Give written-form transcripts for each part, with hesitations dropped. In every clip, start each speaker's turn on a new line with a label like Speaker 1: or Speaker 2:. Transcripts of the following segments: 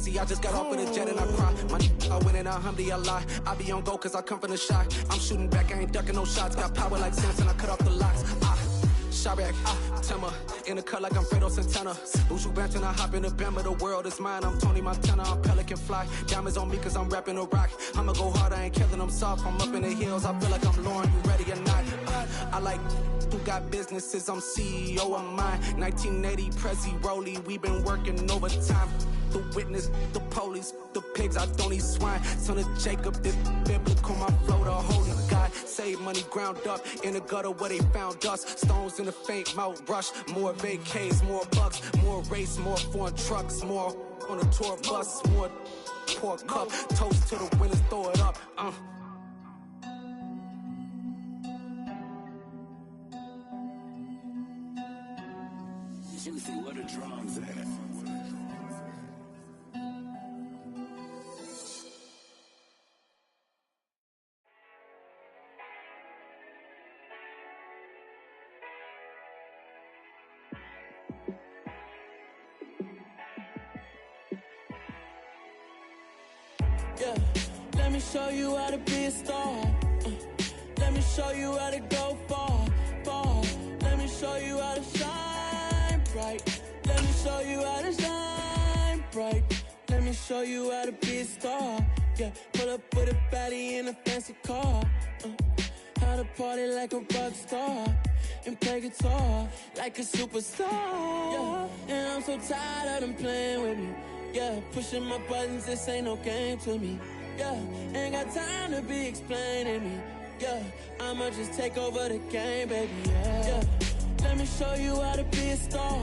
Speaker 1: crazy. I just got off of the jet and I cry. My I win and alhamdulillah. I be on go cause I come from the shot. I'm shooting back, I ain't ducking no shots. Got power like Samson, I cut off the locks. Sharek, Timmer, in the cut like I'm Fredo Santana. Bushu Banton, I hop in the Bama, the world is mine. I'm Tony Montana, I'm Pelican Fly. Diamonds on me cause I'm rapping a rock. I'ma go hard, I ain't killing them soft. I'm up in the hills, I feel like I'm Lauren, you ready or not? I like who got businesses, I'm CEO of mine. 1980, Prezi, Rolly, we been working overtime. The witness, the police, the pigs, I don't eat swine. Son of Jacob, this biblical, my flow, the holy God. Save money ground up in the gutter where they found us. Stones in the faint mouth rush. More vacays, more bucks, more race, more foreign trucks, more on a tour bus, more pour cup. Toast to the winners, throw it up.
Speaker 2: Juicy, where the drums at?
Speaker 3: Yeah, let me show you how to be a star. Let me show you how to go far, far. Let me show you how to shine bright. Let me show you how to shine bright. Let me show you how to be a star. Yeah, pull up with a baddie in a fancy car. How to party like a rock star and play guitar like a superstar. Yeah, and I'm so tired of them playing with me. Yeah, pushing my buttons, this ain't no game to me. Yeah, ain't got time to be explaining me. Yeah, I'ma just take over the game, baby. Yeah, let me show you how to be a star.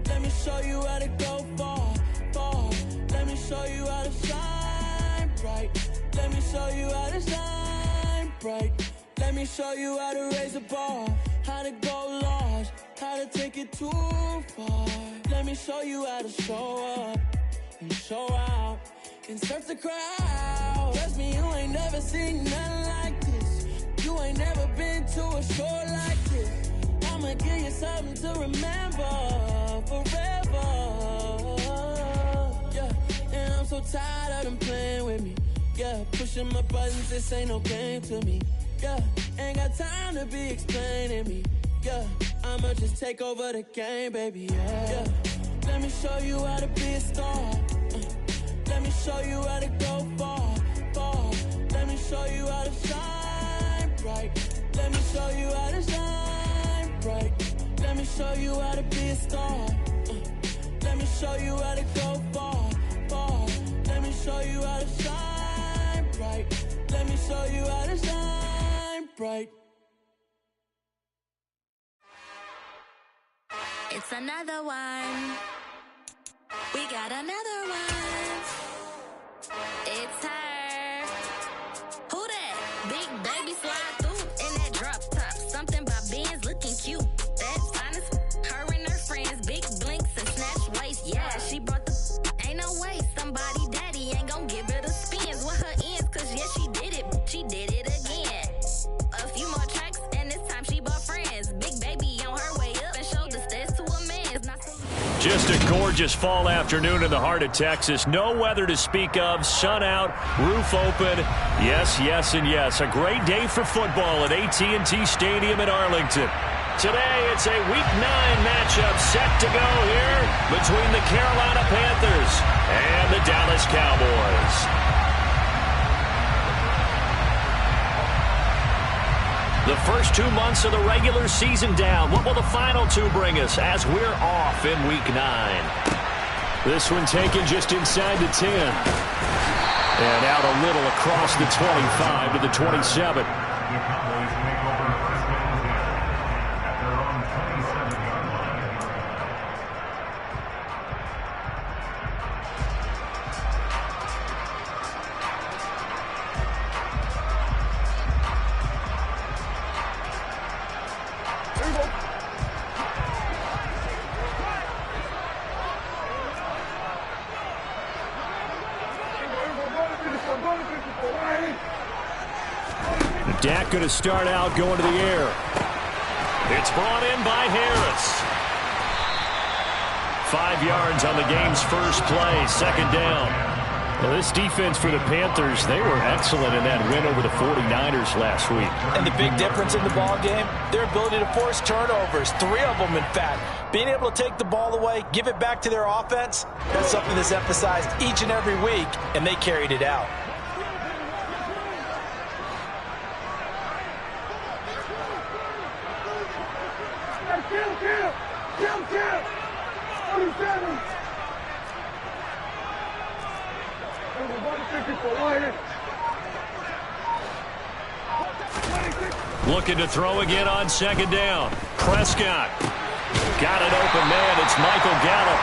Speaker 3: Let me show you how to go far, far. Let me show you how to shine bright. Let me show you how to shine bright. Let me show you how to raise a bar, how to go large, how to take it too far. Let me show you how to show up and show out and surf the crowd. Trust me, you ain't never seen nothing like this. You ain't never been to a show like this. I'ma give you something to remember forever. Yeah, and I'm so tired of them playing with me. Yeah, pushing my buttons, this ain't no game to me. Yeah, ain't got time to be explaining me. Yeah, I'ma just take over the game, baby. Yeah, let me show you how to be a star. Let me show you how to go far, far. Let me show you how to shine bright. Let me show you how to shine bright. Let me show you how to be a star. Let me show you how to go far, far. Let me show you how to shine bright. Let me show you how to shine bright.
Speaker 4: It's another one. We got another one. It's her. Who that? Big baby slide through in that drop top. Something by Benz looking cute. That's fine as her and her friends. Big blinks and snatch waist. Yeah, she brought the. Ain't no way somebody daddy ain't gon' give her the spins with her ends. Cause yeah, she did it. She did it again. A few more tracks and this time she bought friends. Big baby on her way up and showed the stairs to a man's. Not so.
Speaker 5: Just a gorgeous fall afternoon in the heart of Texas. No weather to speak of. Sun out, roof open. Yes, yes, and yes. A great day for football at AT&T Stadium in Arlington. Today, it's a Week 9 matchup set to go here between the Carolina Panthers and the Dallas Cowboys. The first 2 months of the regular season down. What will the final two bring us as we're off in Week 9? This one taken just inside the 10. And out a little across the 25 to the 27. Dak going to start out going to the air. It's brought in by Harris. 5 yards on the game's first play, second down. Well, this defense for the Panthers, they were excellent in that win over the 49ers last week.
Speaker 6: And the big difference in the ball game, their ability to force turnovers, 3 of them in fact. Being able to take the ball away, give it back to their offense, that's something that's emphasized each and every week, and they carried it out.
Speaker 5: Looking to throw again on second down. Prescott. Got an open man. It's Michael Gallup.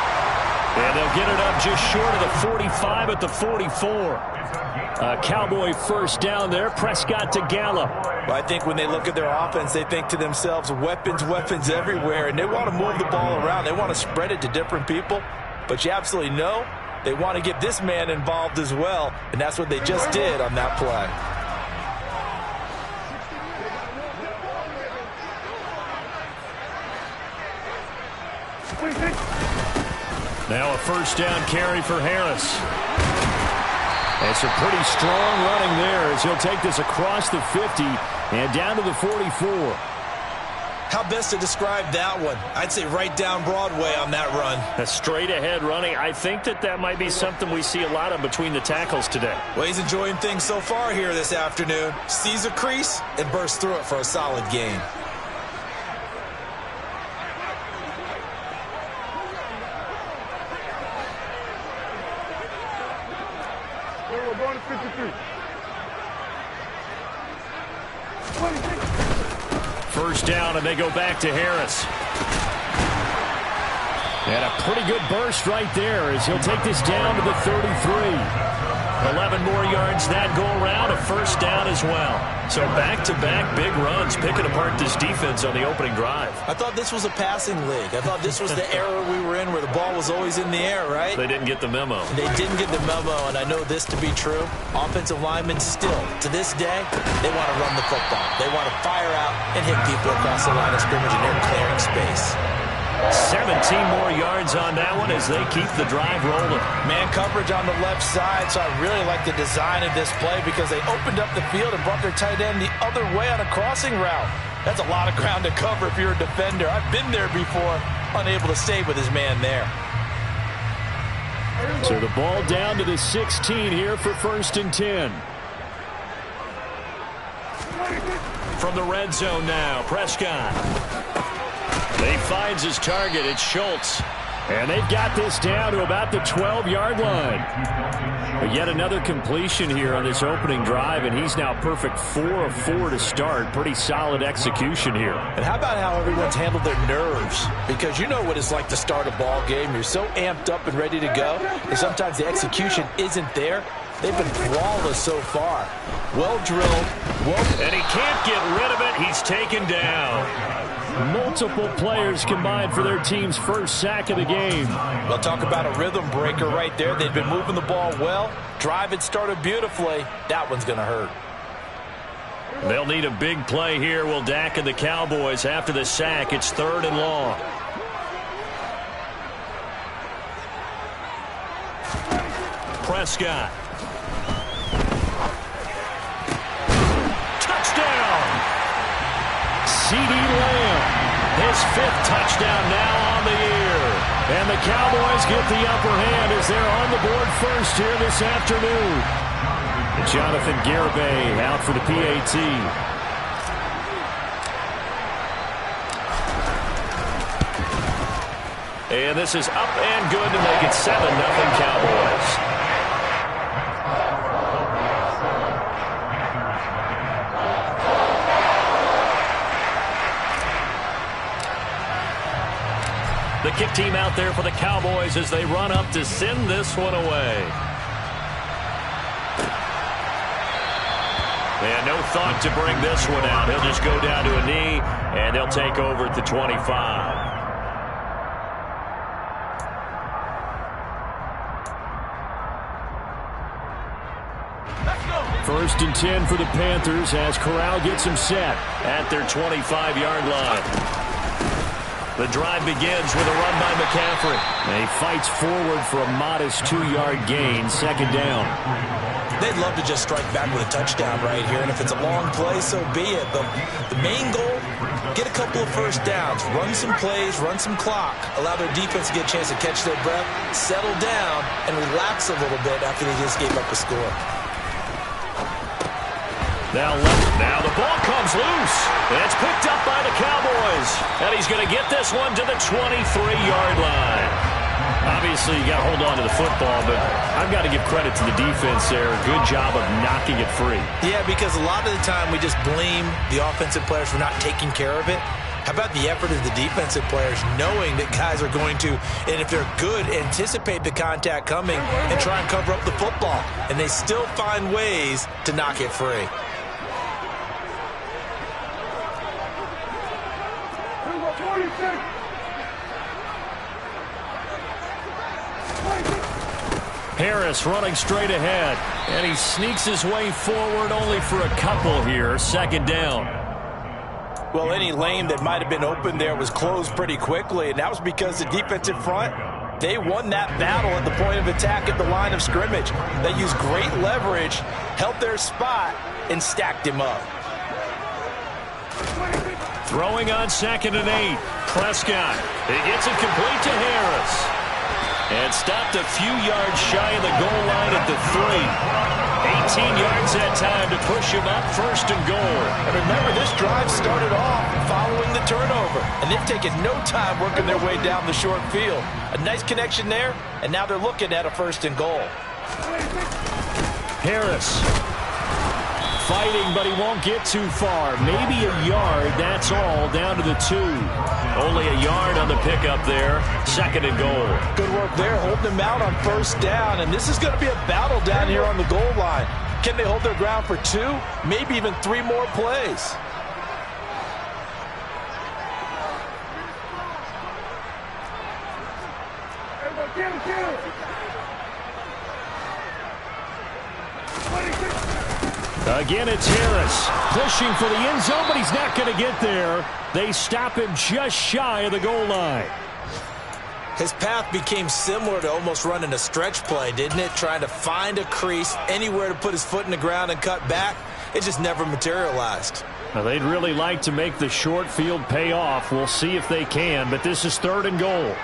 Speaker 5: And they'll get it up just short of the 45 at the 44. Cowboy first down there. Prescott to Gallup.
Speaker 6: Well, I think when they look at their offense, they think to themselves, weapons, weapons everywhere. And they want to move the ball around. They want to spread it to different people. But you absolutely know they want to get this man involved as well. And that's what they just did on that play.
Speaker 5: Now a first down carry for Harris. It's a pretty strong running there as he'll take this across the 50 and down to the 44.
Speaker 6: How best to describe that one? I'd say right down Broadway on that run.
Speaker 5: A straight ahead running. I think that might be something we see a lot of between the tackles today.
Speaker 6: Well, he's enjoying things so far here this afternoon. Sees a crease and bursts through it for a solid gain.
Speaker 5: First down, and they go back to Harris. And a pretty good burst right there as he'll take this down to the 33. 11 more yards that go around, a first down as well. So back-to-back big runs, picking apart this defense on the opening drive.
Speaker 6: I thought this was a passing league. I thought this was the era we were in where the ball was always in the air, right?
Speaker 5: They didn't get the memo.
Speaker 6: They didn't get the memo, and I know this to be true. Offensive linemen still, to this day, they want to run the football. They want to fire out and hit people across the line of scrimmage, and they're clearing space.
Speaker 5: 17 more yards on that one as they keep the drive rolling.
Speaker 6: Man coverage on the left side, so I really like the design of this play because they opened up the field and brought their tight end the other way on a crossing route. That's a lot of ground to cover if you're a defender. I've been there before, unable to stay with his man there.
Speaker 5: So the ball down to the 16 here for 1st and 10. From the red zone now, Prescott. He finds his target. It's Schultz. And they've got this down to about the 12-yard line. But yet another completion here on this opening drive, and he's now perfect 4 of 4 to start. Pretty solid execution here.
Speaker 6: And how about how everyone's handled their nerves? Because you know what it's like to start a ball game. You're so amped up and ready to go, and sometimes the execution isn't there. They've been flawless so far. Well drilled.
Speaker 5: And he can't get rid of it. He's taken down. Multiple players combined for their team's first sack of the game.
Speaker 6: We'll talk about a rhythm breaker right there. They've been moving the ball well. Drive had started beautifully. That one's going to hurt.
Speaker 5: They'll need a big play here. Will Dak and the Cowboys after the sack. It's 3rd and long. Prescott. Touchdown! C.D. Lamb, his 5th touchdown now on the year. And the Cowboys get the upper hand as they're on the board first here this afternoon. Jonathan Garibay out for the PAT. And this is up and good to make it 7-0 Cowboys. The kick team out there for the Cowboys as they run up to send this one away. And no thought to bring this one out. He'll just go down to a knee, and they'll take over at the 25. 1st and 10 for the Panthers as Corral gets him set at their 25-yard line. The drive begins with a run by McCaffrey. He fights forward for a modest 2-yard gain, second down.
Speaker 6: They'd love to just strike back with a touchdown right here, and if it's a long play, so be it. But the main goal, get a couple of first downs, run some plays, run some clock, allow their defense to get a chance to catch their breath, settle down, and relax a little bit after they just gave up a score.
Speaker 5: Now the ball comes loose. And it's picked up by the Cowboys. And he's going to get this one to the 23-yard line. Obviously, you got to hold on to the football, but I've got to give credit to the defense there. Good job of knocking it free. Yeah, because a lot of the time we just blame the offensive players for not taking care of it. How about the effort of the defensive players knowing that guys are going to, and if they're good, anticipate the contact coming and try and cover up the football. And they still find ways to knock it free. Harris running straight ahead, and he sneaks his way forward only for a couple here, second down. Well, any lane that might have been open there was closed pretty quickly, and that was because the defensive front, they won that battle at the point of attack at the line of scrimmage. They used great leverage, held their spot, and stacked him up. Throwing on 2nd and 8. Prescott. He gets it complete to Harris. And stopped a few yards shy of the goal line at the 3. 18 yards that time to push him up, 1st and goal. And remember, this drive started off following the turnover. And they've taken no time working their way down the short field. A nice connection there, and now they're looking at a 1st and goal. Harris. Fighting, but he won't get too far. Maybe a yard, that's all, down to the 2. Only a yard on the pickup there. 2nd and goal. Good work there, holding him out on 1st down. And this is going to be a battle down here on the goal line. Can they hold their ground for 2? Maybe even 3 more plays. Again, it's Harris pushing for the end zone, but he's not going to get there. They stop him just shy of the goal line. His path became similar to almost running a stretch play, didn't it? Trying to find a crease, anywhere to put his foot in the ground and cut back. It just never materialized. Now, they'd really like to make the short field pay off. We'll see if they can, but this is 3rd and goal.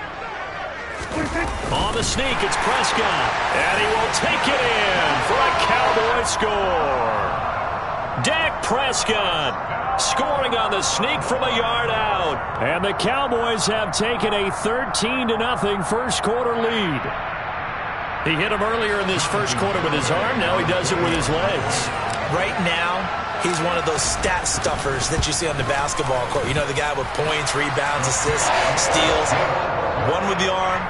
Speaker 5: On the sneak, it's Prescott, and he will take it in for a Cowboy score. Dak Prescott scoring on the sneak from a yard out. And the Cowboys have taken a 13-0 first quarter lead. He hit him earlier in this first quarter with his arm. Now he does it with his legs. Right now, he's one of those stat stuffers that you see on the basketball court. You know, the guy with points, rebounds, assists, steals. One with the arm,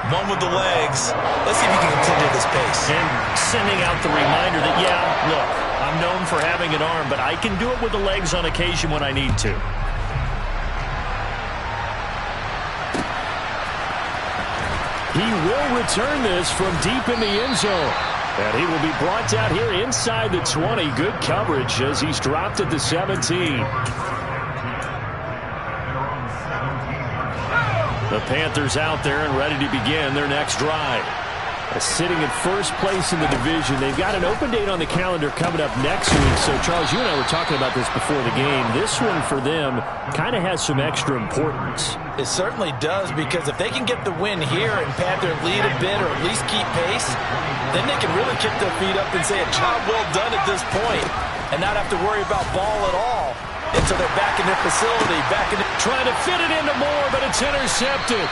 Speaker 5: one with the legs. Let's see if he can continue this pace. And sending out the reminder that, yeah, look, I'm known for having an arm, but I can do it with the legs on occasion when I need to. He will return this from deep in the end zone. And he will be brought down here inside the 20. Good coverage as he's dropped at the 17. The Panthers out there and ready to begin their next drive. Sitting in first place in the division. They've got an open date on the calendar coming up next week. So, Charles, you and I were talking about this before the game. This one for them kind of has some extra importance. It certainly does, because if they can get the win here and pad their lead a bit or at least keep pace, then they can really kick their feet up and say a job well done at this point and not have to worry about ball at all until they're back in their facility. Trying to fit it into Moore, but it's intercepted.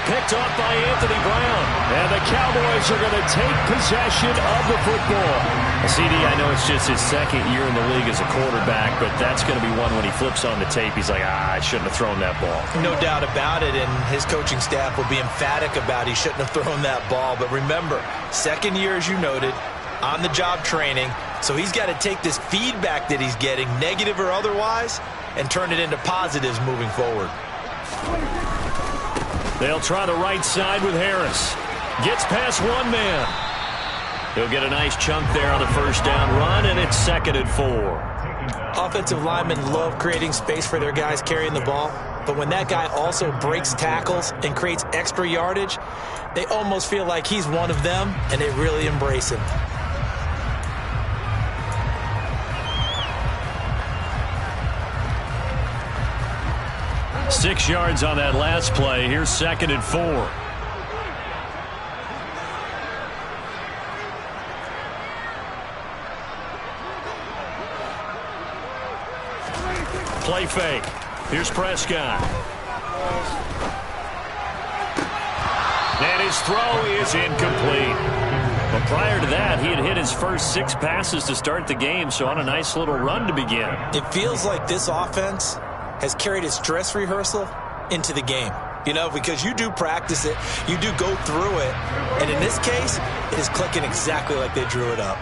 Speaker 5: Picked off by Anthony Brown. And the Cowboys are going to take possession of the football. CD, I know it's just his 2nd year in the league as a quarterback, but that's going to be one when he flips on the tape. He's like, I shouldn't have thrown that ball. No doubt about it, and his coaching staff will be emphatic about he shouldn't have thrown that ball. But remember, 2nd year, as you noted, on-the-job training, so he's got to take this feedback that he's getting, negative or otherwise, and turn it into positives moving forward. They'll try the right side with Harris. Gets past one man. He'll get a nice chunk there on the 1st down run, and it's 2nd and 4. Offensive linemen love creating space for their guys carrying the ball.
Speaker 6: but when that guy also breaks tackles and creates extra yardage, they almost feel like he's one of them, and they really embrace him.
Speaker 5: Six yards on that last play. Here's 2nd and 4. Play fake. Here's Prescott. And his throw is incomplete. But prior to that, he had hit his first 6 passes to start the game, so on a nice little run to begin.
Speaker 6: It feels like this offense has carried its dress rehearsal into the game. You know, because you do practice it, you do go through it, and in this case, it is clicking exactly like they drew it up.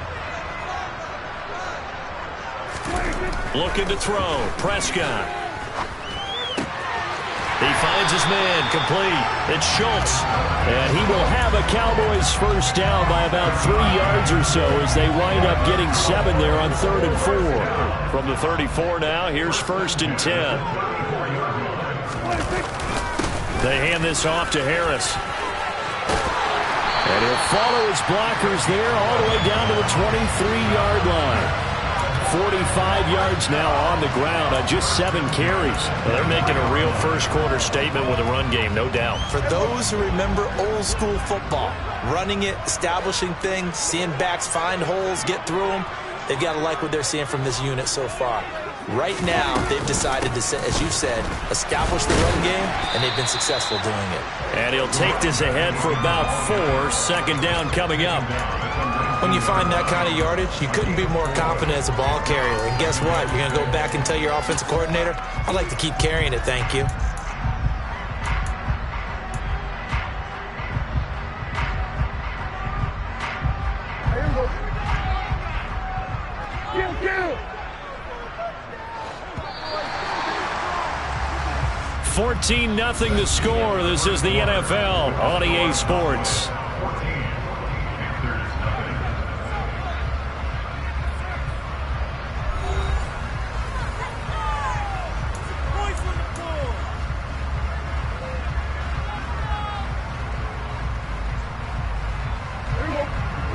Speaker 5: Looking to throw. Prescott. He finds his man, complete. It's Schultz, and he will have a Cowboys first down by about 3 yards or so as they wind up getting 7 there on 3rd and 4. From the 34 now, here's 1st and 10. They hand this off to Harris. And he'll follow his blockers there all the way down to the 23-yard line. 45 yards now on the ground on just 7 carries. Well, they're making a real first-quarter statement with a run game, no doubt.
Speaker 6: For those who remember old-school football, running it, establishing things, seeing backs find holes, get through them, they've got to like what they're seeing from this unit so far. Right now, they've decided to, as you said, establish the run game, and they've been successful doing it.
Speaker 5: And he'll take this ahead for about 4. 2nd down coming up.
Speaker 6: When you find that kind of yardage, you couldn't be more confident as a ball carrier. And guess what? You're going to go back and tell your offensive coordinator, I'd like to keep carrying it, thank you.
Speaker 5: $14-0 the score. This is the NFL on EA Sports.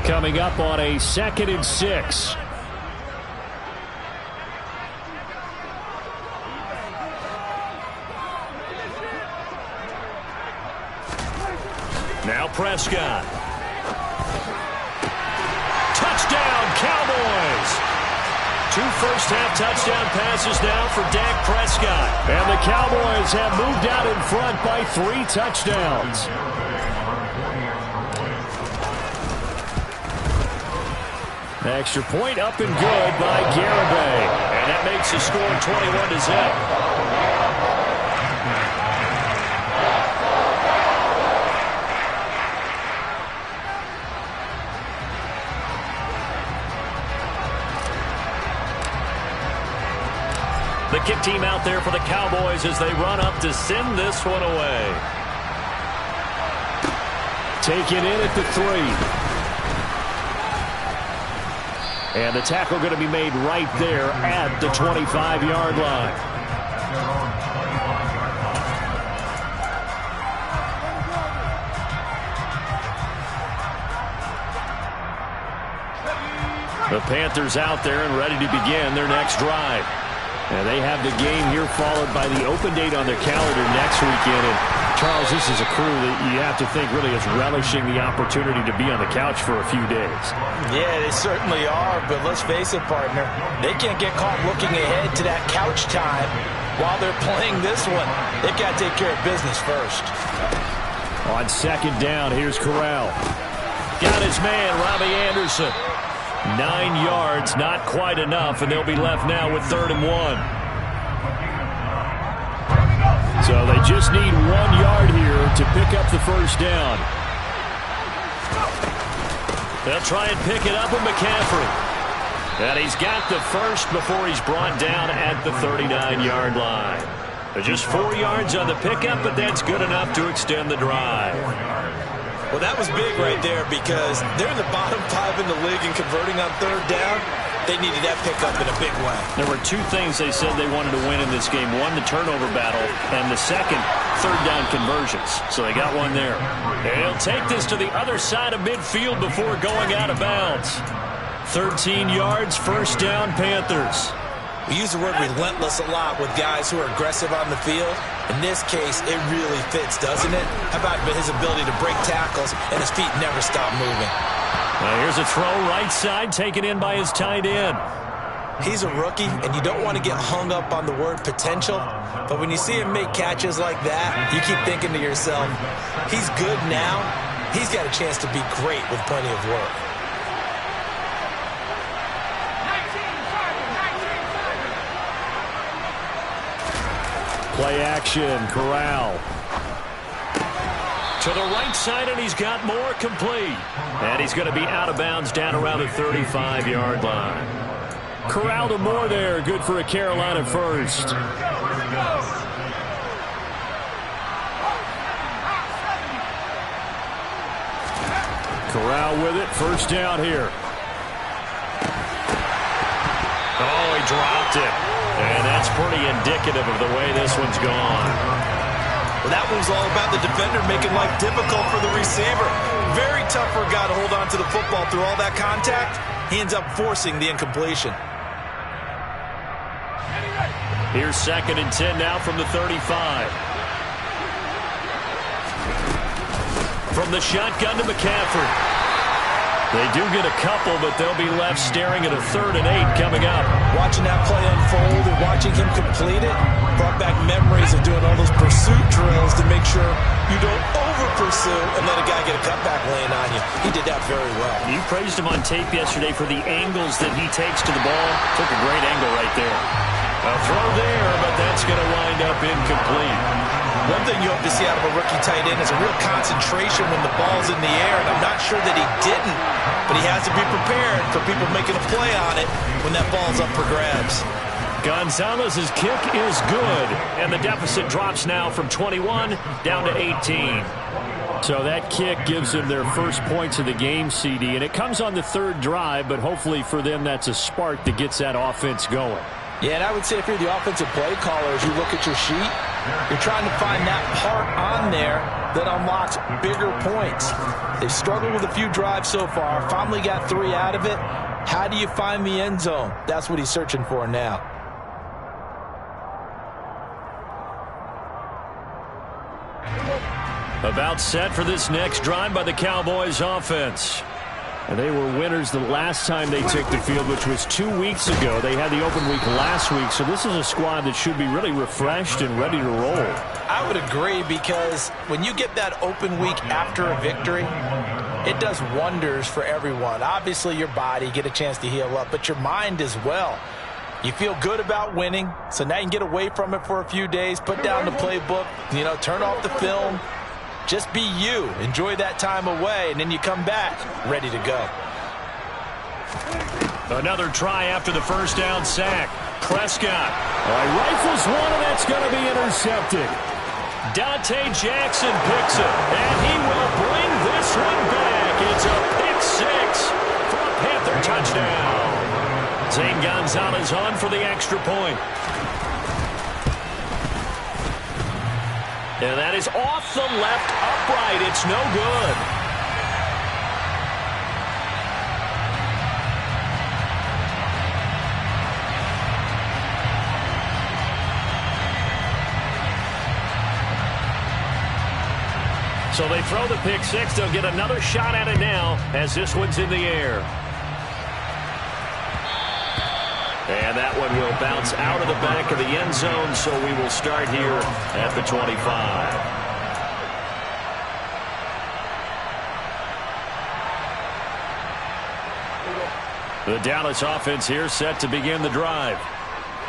Speaker 5: Coming up on a 2nd and 6. Now Prescott. Touchdown, Cowboys. 2 first-half touchdown passes now for Dak Prescott. And the Cowboys have moved out in front by 3 touchdowns. Extra point up and good by Garibay. And that makes the score 21-0. The kick team out there for the Cowboys as they run up to send this one away. Taken in at the 3. And the tackle going to be made right there at the 25-yard line. The Panthers out there and ready to begin their next drive. And they have the game here followed by the open date on their calendar next weekend. And Charles, this is a crew that you have to think really is relishing the opportunity to be on the couch for a few days.
Speaker 6: Yeah, they certainly are, but let's face it, partner. They can't get caught looking ahead to that couch time while they're playing this one. They've got to take care of business first.
Speaker 5: On 2nd down, here's Corral. Got his man, Robbie Anderson. 9 yards, not quite enough, and they'll be left now with 3rd and 1. So they just need 1 yard here to pick up the first down. They'll try and pick it up with McCaffrey. And he's got the first before he's brought down at the 39-yard line. Just 4 yards on the pickup, but that's good enough to extend the drive.
Speaker 6: Well, that was big right there because they're in the bottom 5 in the league and converting on third down. They needed that pickup in a big way.
Speaker 5: There were two things they said they wanted to win in this game. One, the turnover battle, and the second, third down conversions. So they got one there. They'll take this to the other side of midfield before going out of bounds. 13 yards, first down, Panthers.
Speaker 6: We use the word relentless a lot with guys who are aggressive on the field. In this case, it really fits, doesn't it? How about his ability to break tackles and his feet never stop moving?
Speaker 5: Well, here's a throw right side, taken in by his tight end.
Speaker 6: He's a rookie, and you don't want to get hung up on the word potential. But when you see him make catches like that, you keep thinking to yourself, he's good now. He's got a chance to be great with plenty of work.
Speaker 5: Play action, Corral. To the right side, and he's got more complete. And he's going to be out of bounds down around the 35-yard line. Corral to Moore there, good for a Carolina first. Corral with it, first down here. Oh, he dropped it. And that's pretty indicative of the way this one's gone.
Speaker 6: Well, that was all about the defender making life difficult for the receiver. Very tough for a guy to hold on to the football through all that contact. He ends up forcing the incompletion.
Speaker 5: Here's 2nd and 10 now from the 35. From the shotgun to McCaffrey. They do get a couple, but they'll be left staring at a 3rd and 8 coming up.
Speaker 6: Watching that play unfold and watching him complete it brought back memories of doing all those pursuit drills to make sure you don't over-pursue and let a guy get a cutback laying on you. He did that very well.
Speaker 5: You praised him on tape yesterday for the angles that he takes to the ball. Took a great angle right there. A throw there, but that's going to wind up incomplete.
Speaker 6: One thing you hope to see out of a rookie tight end is a real concentration when the ball's in the air, and I'm not sure that he didn't, but he has to be prepared for people making a play on it when that ball's up for grabs.
Speaker 5: Gonzalez's kick is good, and the deficit drops now from 21 down to 18. So that kick gives them their first points of the game, CD, and it comes on the 3rd drive, but hopefully for them that's a spark that gets that offense going.
Speaker 6: Yeah, and I would say if you're the offensive play caller, as you look at your sheet, you're trying to find that part on there that unlocks bigger points. They've struggled with a few drives so far, finally got 3 out of it. How do you find the end zone? That's what he's searching for now.
Speaker 5: About set for this next drive by the Cowboys offense. And they were winners the last time they took the field, which was 2 weeks ago. They had the open week last week, so this is a squad that should be really refreshed and ready to roll.
Speaker 6: I would agree, because when you get that open week after a victory, it does wonders for everyone. Obviously, your body, get a chance to heal up, but your mind as well. You feel good about winning, so now you can get away from it for a few days, put down the playbook, turn off the film. Just be you. Enjoy that time away, and then you come back ready to go.
Speaker 5: Another try after the first down sack. Prescott rifles one, and that's going to be intercepted. Dante Jackson picks it, and he will bring this one back. It's a pick 6 for a Panther touchdown. Zane Gonzalez on for the extra point. And that is off the left upright. It's no good. So they throw the pick 6. They'll get another shot at it now as this one's in the air. And that one will bounce out of the back of the end zone, so we will start here at the 25. The Dallas offense here set to begin the drive.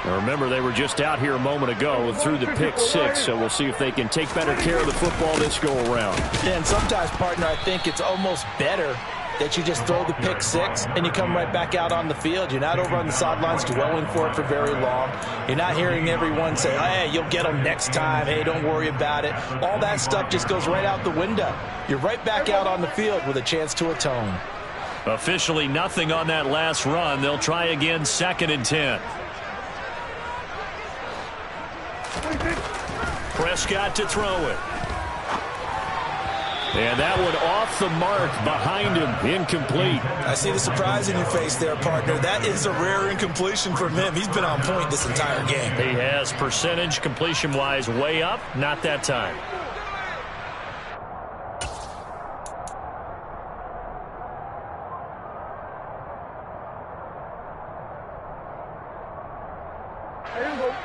Speaker 5: Now remember, they were just out here a moment ago and threw the pick 6, so we'll see if they can take better care of the football this go around.
Speaker 6: And sometimes, partner, I think it's almost better that you just throw the pick six and you come right back out on the field. You're not over on the sidelines dwelling for it for very long. You're not hearing everyone say, hey, you'll get them next time. Hey, don't worry about it. All that stuff just goes right out the window. You're right back out on the field with a chance to atone.
Speaker 5: Officially nothing on that last run. They'll try again, 2nd and 10. Prescott to throw it. And that one off the mark behind him. Incomplete.
Speaker 6: I see the surprise in your face there, partner. That is a rare incompletion from him. He's been on point this entire game.
Speaker 5: He has percentage completion-wise way up. Not that time.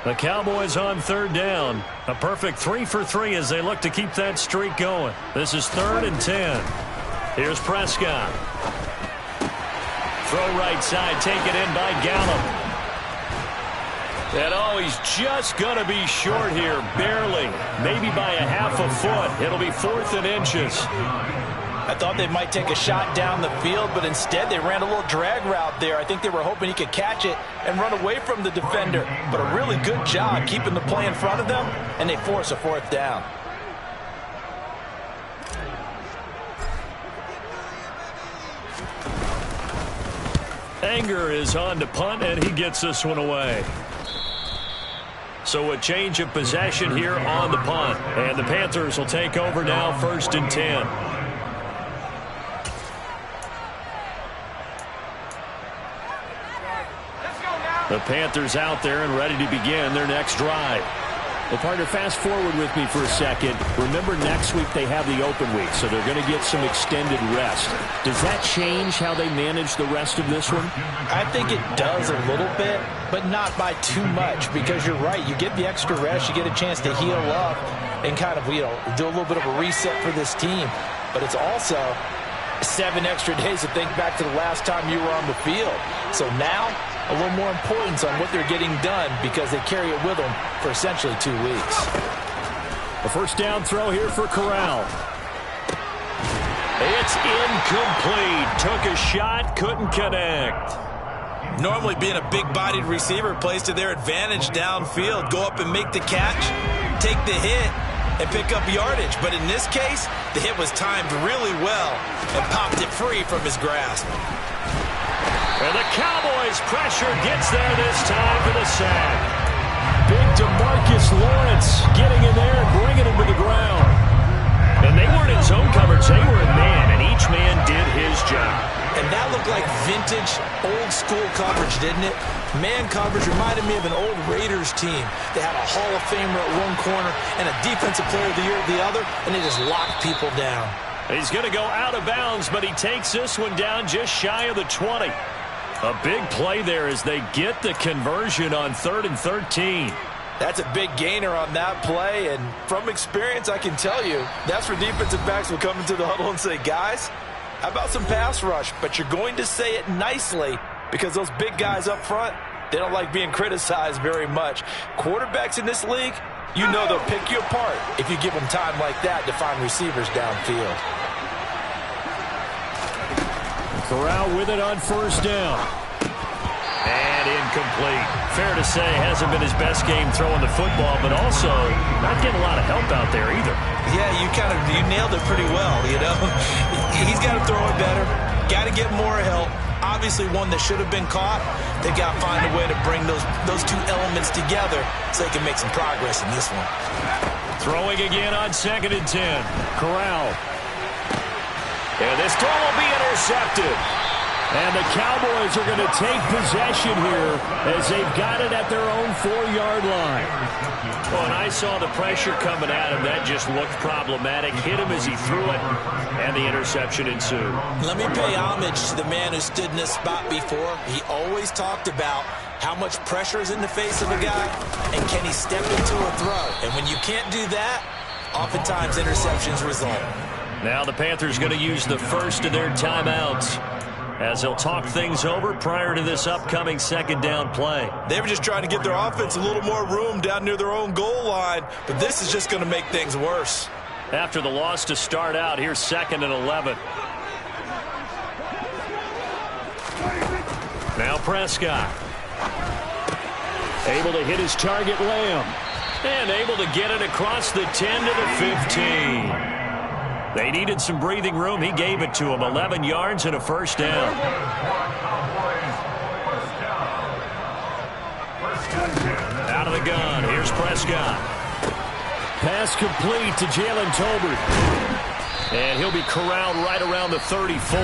Speaker 5: The Cowboys on 3rd down. A perfect 3 for 3 as they look to keep that streak going. This is 3rd and 10. Here's Prescott. Throw right side, taken in by Gallup. And oh, he's just going to be short here, barely. Maybe by a half a foot. It'll be 4th and inches.
Speaker 6: I thought they might take a shot down the field, but instead they ran a little drag route there. I think they were hoping he could catch it and run away from the defender. But a really good job keeping the play in front of them, and they force a 4th down.
Speaker 5: Anger is on to punt, and he gets this one away. So a change of possession here on the punt. And the Panthers will take over now, 1st and 10. The Panthers out there and ready to begin their next drive. Well, partner, fast forward with me for a second. Remember, next week they have the open week, so they're going to get some extended rest. Does that change how they manage the rest of this one?
Speaker 6: I think it does a little bit, but not by too much, because you're right. You get the extra rest. You get a chance to heal up and kind of, do a little bit of a reset for this team. But it's also 7 extra days to think back to the last time you were on the field. So now, a little more importance on what they're getting done because they carry it with them for essentially 2 weeks.
Speaker 5: A 1st down throw here for Corral. It's incomplete. Took a shot, couldn't connect.
Speaker 6: Normally being a big-bodied receiver plays to their advantage downfield. Go up and make the catch, take the hit, and pick up yardage. But in this case, the hit was timed really well and popped it free from his grasp.
Speaker 5: And the Cowboys pressure gets there this time for the sack. Big DeMarcus Lawrence getting in there and bringing him to the ground. And they weren't in zone coverage. They were in man, and each man did his job.
Speaker 6: And that looked like vintage, old-school coverage, didn't it? Man coverage reminded me of an old Raiders team. They had a Hall of Famer at one corner and a Defensive Player of the Year at the other, and they just locked people down.
Speaker 5: He's going to go out of bounds, but he takes this one down just shy of the 20. A big play there as they get the conversion on 3rd and 13.
Speaker 6: That's a big gainer on that play, and from experience, I can tell you, that's where defensive backs will come into the huddle and say, guys, how about some pass rush? But you're going to say it nicely because those big guys up front, they don't like being criticized very much. Quarterbacks in this league, you know they'll pick you apart if you give them time like that to find receivers downfield.
Speaker 5: Corral with it on 1st down. And incomplete. Fair to say, hasn't been his best game throwing the football, but also not getting a lot of help out there either.
Speaker 6: Yeah, you nailed it pretty well, He's got to throw it better. Got to get more help. Obviously one that should have been caught. They've got to find a way to bring those 2 elements together so they can make some progress in this one.
Speaker 5: Throwing again on 2nd and 10. Corral. And this throw will be intercepted. And the Cowboys are going to take possession here as they've got it at their own 4-yard line. Well, and I saw the pressure coming at him. That just looked problematic. Hit him as he threw it, and the interception ensued.
Speaker 6: Let me pay homage to the man who stood in this spot before. He always talked about how much pressure is in the face of a guy, and can he step into a throw. And when you can't do that, oftentimes interceptions result.
Speaker 5: Now the Panthers going to use the first of their timeouts as they'll talk things over prior to this upcoming 2nd down play.
Speaker 6: They were just trying to give their offense a little more room down near their own goal line, but this is just going to make things worse.
Speaker 5: After the loss to start out, here's 2nd and 11. Prescott. Able to hit his target, Lamb. And able to get it across the 10 to the 15. They needed some breathing room. He gave it to them. 11 yards and a first down. Out of the gun. Here's Prescott. Pass complete to Jalen Tolbert. And he'll be corralled right around the 34.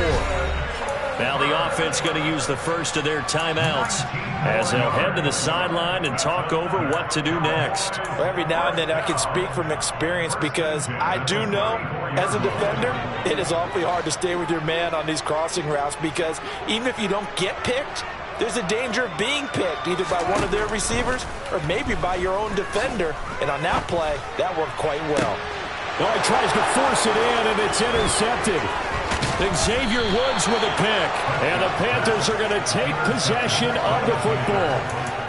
Speaker 5: Now the offense going to use the first of their timeouts as they'll head to the sideline and talk over what to do next.
Speaker 6: Well, every now and then I can speak from experience because I do know as a defender it is awfully hard to stay with your man on these crossing routes because even if you don't get picked, there's a danger of being picked either by one of their receivers or maybe by your own defender. And on that play, that worked quite well.
Speaker 5: Oh, he tries to force it in, and it's intercepted. Xavier Woods with a pick. And the Panthers are going to take possession of the football.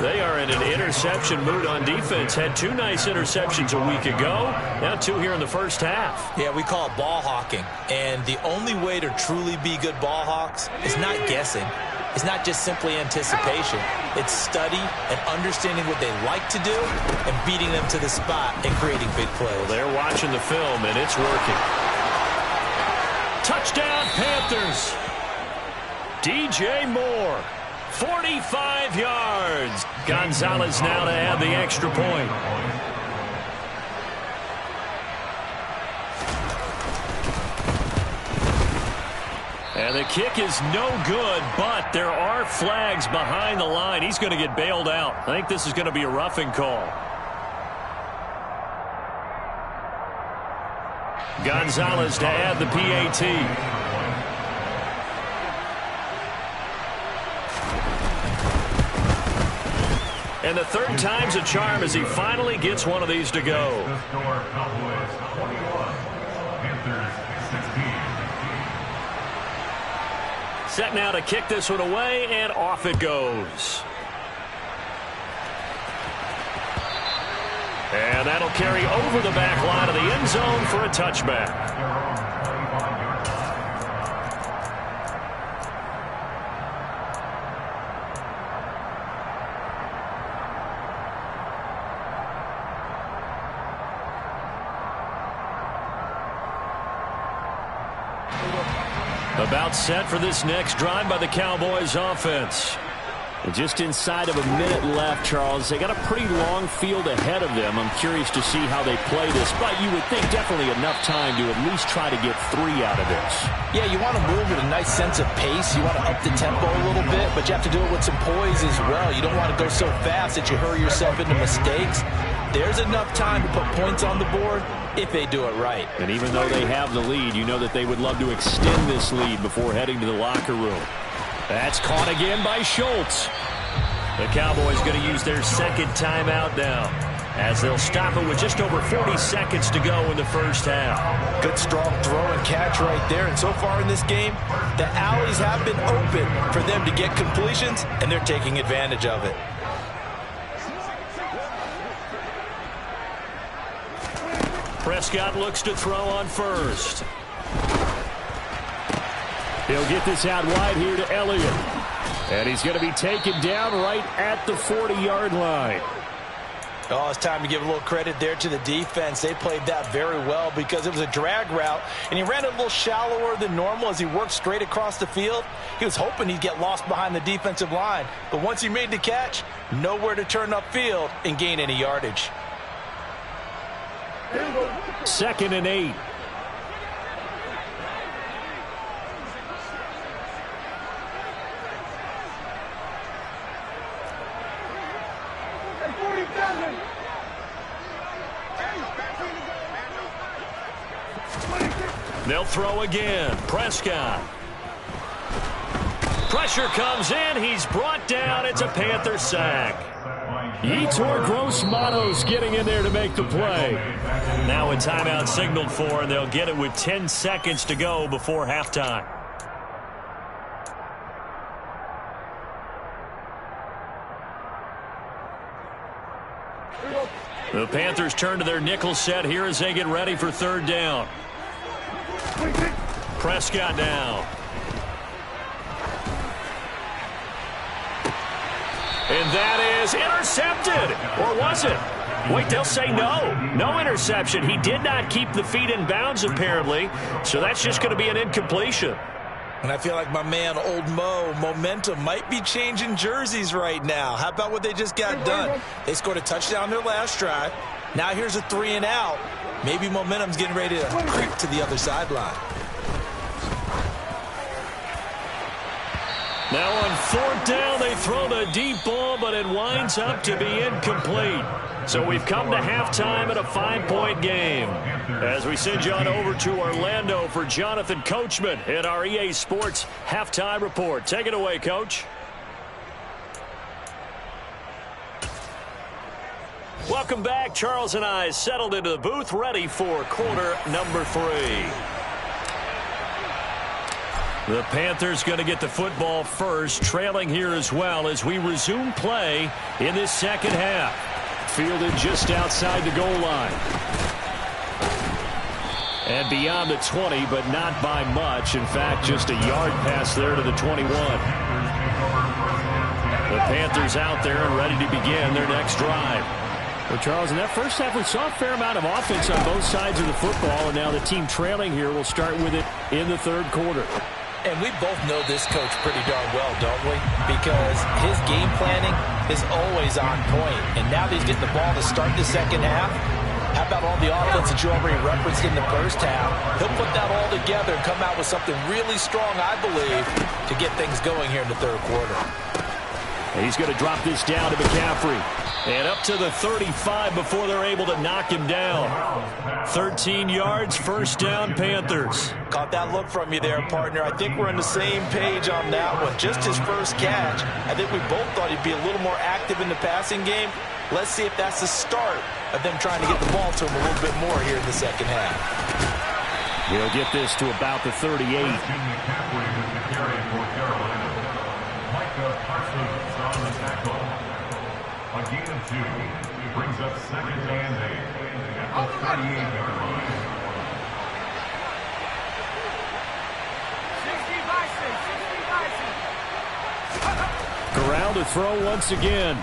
Speaker 5: They are in an interception mood on defense. Had 2 nice interceptions a week ago. Now 2 here in the first half.
Speaker 6: Yeah, we call it ball hawking. And the only way to truly be good ball hawks is not guessing. It's not just simply anticipation. It's study and understanding what they like to do and beating them to the spot and creating big plays.
Speaker 5: Well, they're watching the film, and it's working. Touchdown, Panthers. DJ Moore, 45 yards. Gonzalez now to add the extra point. And the kick is no good, but there are flags behind the line. He's going to get bailed out. I think this is going to be a roughing call. Gonzalez to add the PAT. And the third time's a charm as he finally gets one of these to go.
Speaker 7: Cowboys 21, Panthers 16.
Speaker 5: Set now to kick this one away, and off it goes. And that'll carry over the back line of the end zone for a touchback. About set for this next drive by the Cowboys offense.
Speaker 8: Just inside of a minute left, Charles. They got a pretty long field ahead of them. I'm curious to see how they play this, but you would think definitely enough time to at least try to get 3 out of this.
Speaker 6: Yeah, you want to move with a nice sense of pace. You want to up the tempo a little bit, but you have to do it with some poise as well. You don't want to go so fast that you hurry yourself into mistakes. There's enough time to put points on the board if they do it right.
Speaker 8: And even though they have the lead, you know that they would love to extend this lead before heading to the locker room.
Speaker 5: That's caught again by Schultz. The Cowboys going to use their second timeout now as they'll stop it with just over 40 seconds to go in the first half.
Speaker 6: Good strong throw and catch right there. And so far in this game, the alleys have been open for them to get completions, and they're taking advantage of it.
Speaker 5: Prescott looks to throw on first.
Speaker 8: He'll get this out wide here to Elliott. And he's going to be taken down right at the 40-yard line.
Speaker 6: Oh, it's time to give a little credit there to the defense. They played that very well because it was a drag route, and he ran it a little shallower than normal as he worked straight across the field. He was hoping he'd get lost behind the defensive line, but once he made the catch, nowhere to turn upfield and gain any yardage.
Speaker 5: 2nd and 8. They'll throw again. Prescott. Pressure comes in. He's brought down. It's a Panther sack.
Speaker 8: Yetur Gross-Matos getting in there to make the play.
Speaker 5: Now a timeout signaled for, and they'll get it with 10 seconds to go before halftime. The Panthers turn to their nickel set here as they get ready for 3rd down. Prescott down. was intercepted. Or was it? Wait, they'll say no. No interception. He did not keep the feet in bounds, apparently. So that's just going to be an incompletion.
Speaker 6: And I feel like my man, Old Mo, momentum might be changing jerseys right now. How about what they just got done? They scored a touchdown their last drive. Now here's a 3-and-out. Maybe momentum's getting ready to creep to the other sideline.
Speaker 5: Now on 4th down, they throw the deep ball, but it winds up to be incomplete. So we've come to halftime at a 5-point game. As we send you on over to Orlando for Jonathan Coachman in our EA Sports Halftime Report. Take it away, Coach. Welcome back. Charles and I settled into the booth, ready for quarter number 3. The Panthers going to get the football first, trailing here as well as we resume play in this second half. Fielded just outside the goal line. And beyond the 20, but not by much. In fact, just a yard pass there to the 21. The Panthers out there and ready to begin their next drive. Well, Charles, in that first half, we saw a fair amount of offense on both sides of the football, and now the team trailing here will start with it in the third quarter.
Speaker 6: And we both know this coach pretty darn well, don't we? Because his game planning is always on point. And now that he's getting the ball to start the second half, how about all the offense that you already referenced in the first half? He'll put that all together and come out with something really strong, I believe, to get things going here in the third quarter.
Speaker 5: And he's going to drop this down to McCaffrey. And up to the 35 before they're able to knock him down. 13 yards, first down, Panthers.
Speaker 6: Caught that look from you there, partner. I think we're on the same page on that one. Just his first catch. I think we both thought he'd be a little more active in the passing game. Let's see if that's the start of them trying to get the ball to him a little bit more here in the second half.
Speaker 5: He'll get this to about the 38.
Speaker 7: A gain of 2 brings up second and 8 at the 38-yard line.
Speaker 5: 60 Corral to throw once again.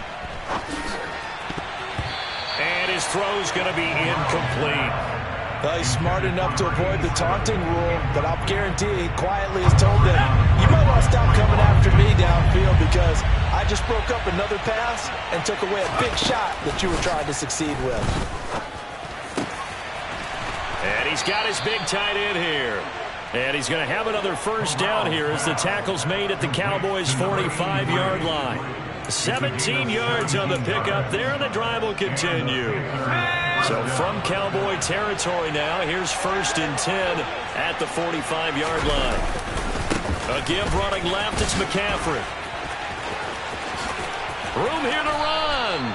Speaker 5: And his throw's going to be incomplete.
Speaker 6: Well, he's smart enough to avoid the taunting rule, but I'll guarantee he quietly has told them, you might want to stop coming after me downfield because I just broke up another pass and took away a big shot that you were trying to succeed with.
Speaker 5: And he's got his big tight end here. And he's going to have another first down here as the tackle's made at the Cowboys' 45-yard line. 17 yards on the pickup there, and the drive will continue. So from Cowboy territory now, here's 1st and 10 at the 45-yard line. A give running left, it's McCaffrey. Room here to run.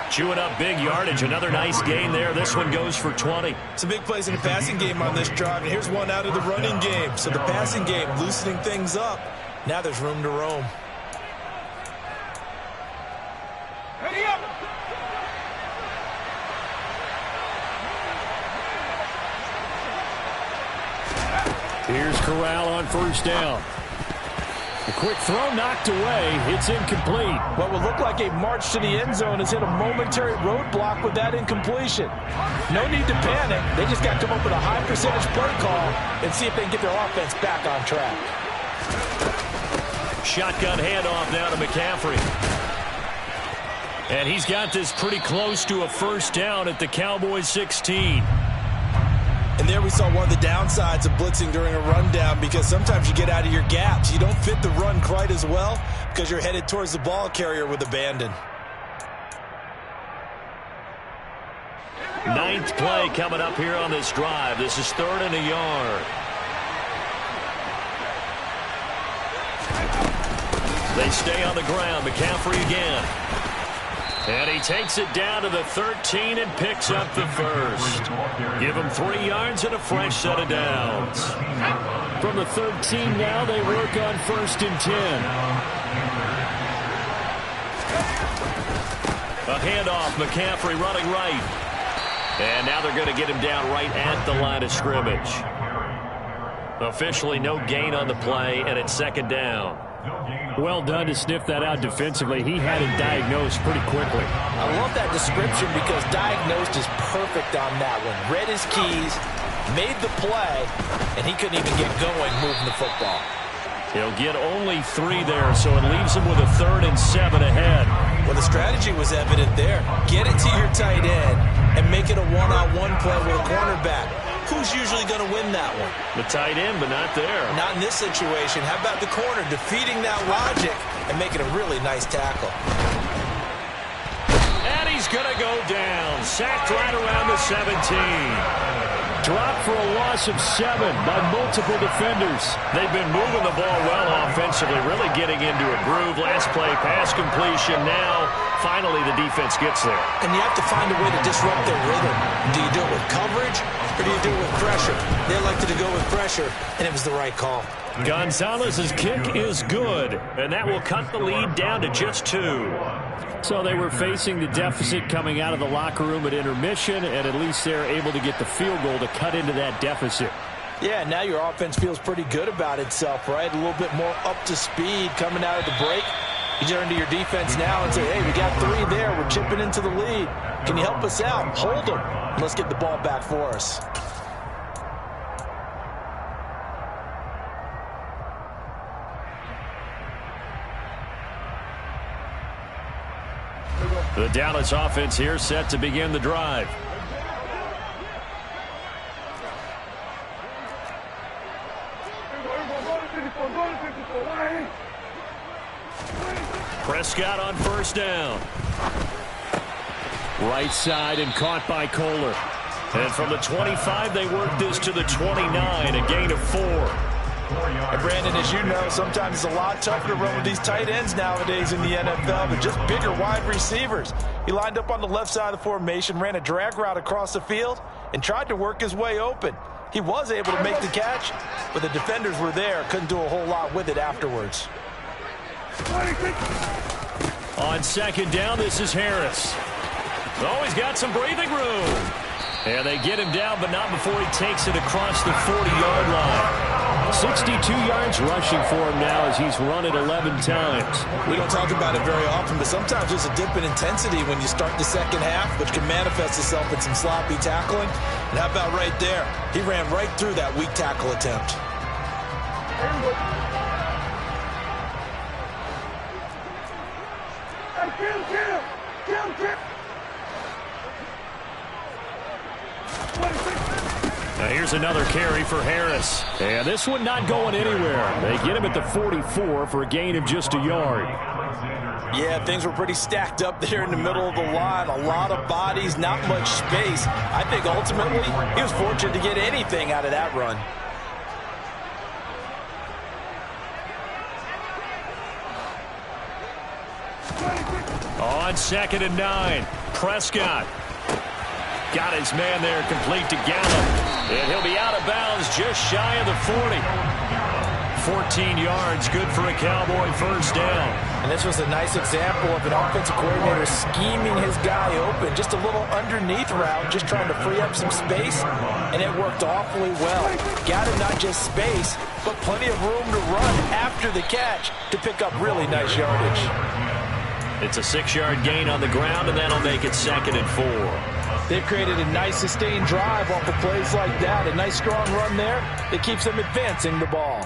Speaker 5: Chewing up big yardage, another nice gain there. This one goes for 20.
Speaker 6: Some big plays in the passing game on this drive, and here's one out of the running game. So the passing game loosening things up. Now there's room to roam.
Speaker 5: Here's Corral on first down. A quick throw knocked away. It's incomplete.
Speaker 6: What would look like a march to the end zone has hit a momentary roadblock with that incompletion. No need to panic. They just got to come up with a high percentage play call and see if they can get their offense back on track.
Speaker 5: Shotgun handoff now to McCaffrey. And he's got this pretty close to a first down at the Cowboys 16.
Speaker 6: And there we saw one of the downsides of blitzing during a rundown because sometimes you get out of your gaps. You don't fit the run quite as well because you're headed towards the ball carrier with abandon.
Speaker 5: 9th play coming up here on this drive. This is 3rd and a yard. They stay on the ground. McCaffrey again. And he takes it down to the 13 and picks up the first. Give him 3 yards and a fresh set of downs. From the 13 now, they work on 1st and 10. A handoff, McCaffrey running right. And now they're going to get him down right at the line of scrimmage. Officially no gain on the play, and it's second down.
Speaker 8: Well done to sniff that out defensively. He had it diagnosed pretty quickly.
Speaker 6: I love that description because diagnosed is perfect on that one. Read his keys, made the play, and he couldn't even get going moving the football.
Speaker 5: He'll get only 3 there, so it leaves him with a 3rd and 7 ahead.
Speaker 6: Well, the strategy was evident there. Get it to your tight end and make it a one-on-one play with a cornerback. Who's usually going to win that one?
Speaker 5: The tight end, but not there.
Speaker 6: Not in this situation. How about the corner defeating that logic and making a really nice tackle?
Speaker 5: And he's going to go down. Sacked right around the 17.
Speaker 8: Dropped for a loss of 7 by multiple defenders.
Speaker 5: They've been moving the ball well offensively, really getting into a groove. Last play, pass completion. Now, finally, the defense gets there.
Speaker 6: And you have to find a way to disrupt their rhythm. Do you do it with coverage, or do you do it with pressure? They elected to go with pressure, and it was the right call.
Speaker 5: Gonzalez's kick is good, and that will cut the lead down to just 2.
Speaker 8: So they were facing the deficit coming out of the locker room at intermission, and at least they're able to get the field goal to cut into that deficit.
Speaker 6: Yeah, now your offense feels pretty good about itself, right? A little bit more up to speed coming out of the break. You turn to your defense now and say, hey, we got 3 there. We're chipping into the lead. Can you help us out? Hold them. Let's get the ball back for us.
Speaker 5: The Dallas offense here set to begin the drive. Prescott on 1st down.
Speaker 8: Right side and caught by Kohler.
Speaker 5: And from the 25, they work this to the 29, a gain of 4.
Speaker 6: And Brandon, as you know, sometimes it's a lot tougher to run with these tight ends nowadays in the NFL. They're just bigger wide receivers. He lined up on the left side of the formation, ran a drag route across the field, and tried to work his way open. He was able to make the catch, but the defenders were there. Couldn't do a whole lot with it afterwards.
Speaker 5: On 2nd down, this is Harris. Oh, he's got some breathing room. And they get him down, but not before he takes it across the 40-yard line.
Speaker 8: 62 yards rushing for him now as he's run it 11 times.
Speaker 6: We don't talk about it very often, but sometimes there's a dip in intensity when you start the second half, which can manifest itself in some sloppy tackling. And how about right there? He ran right through that weak tackle attempt.
Speaker 5: Now here's another carry for Harris.
Speaker 8: And this one not going anywhere. They get him at the 44 for a gain of just a yard.
Speaker 6: Yeah, things were pretty stacked up there in the middle of the line. A lot of bodies, not much space. I think ultimately he was fortunate to get anything out of that run.
Speaker 5: On 2nd and 9, Prescott got his man there, complete to Gallup. And he'll be out of bounds just shy of the 40. 14 yards, good for a Cowboy 1st down.
Speaker 6: And this was a nice example of an offensive coordinator scheming his guy open. Just a little underneath route, just trying to free up some space, and it worked awfully well. Got him not just space, but plenty of room to run after the catch to pick up really nice yardage.
Speaker 5: It's a 6-yard gain on the ground, and that'll make it 2nd and 4.
Speaker 6: They've created a nice sustained drive off of plays like that. A nice strong run there that keeps them advancing the ball.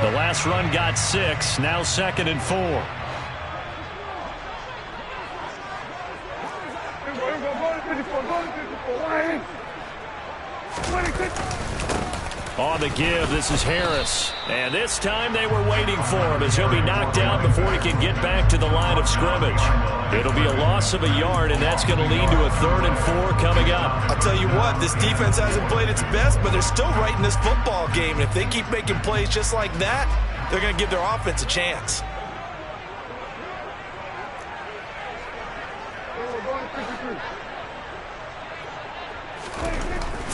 Speaker 5: The last run got 6, now 2nd and 4. On the give, this is Harris. And this time they were waiting for him as he'll be knocked out before he can get back to the line of scrimmage. It'll be a loss of a yard, and that's going to lead to a 3rd and 4 coming up.
Speaker 6: I'll tell you what, this defense hasn't played its best, but they're still right in this football game. And if they keep making plays just like that, they're going to give their offense a chance.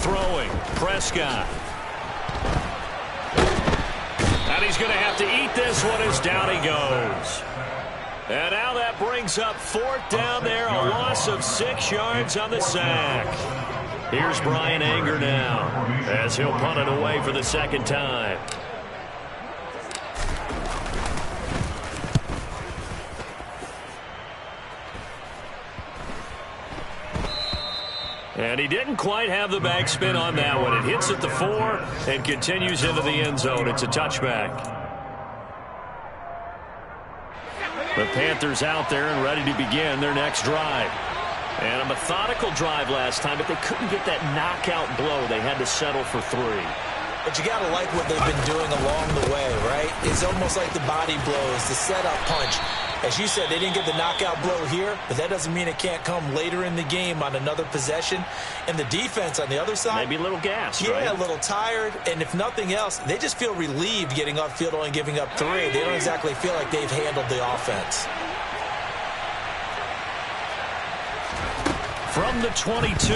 Speaker 5: Throwing, Prescott. And he's going to have to eat this one as down he goes. And now that brings up 4th down there, a loss of 6 yards on the sack. Here's Brian Anger now as he'll punt it away for the 2nd time. And he didn't quite have the backspin on that one. It hits at the 4 and continues into the end zone. It's a touchback. The Panthers out there and ready to begin their next drive. And a methodical drive last time, but they couldn't get that knockout blow. They had to settle for 3.
Speaker 6: But you got to like what they've been doing along the way, right? It's almost like the body blows, the setup punch. As you said, they didn't get the knockout blow here, but that doesn't mean it can't come later in the game on another possession. And the defense on the other side,
Speaker 5: maybe a little gassed,
Speaker 6: yeah,
Speaker 5: right?
Speaker 6: A little tired. And if nothing else, they just feel relieved getting upfield only giving up 3. They don't exactly feel like they've handled the offense.
Speaker 5: From the 22,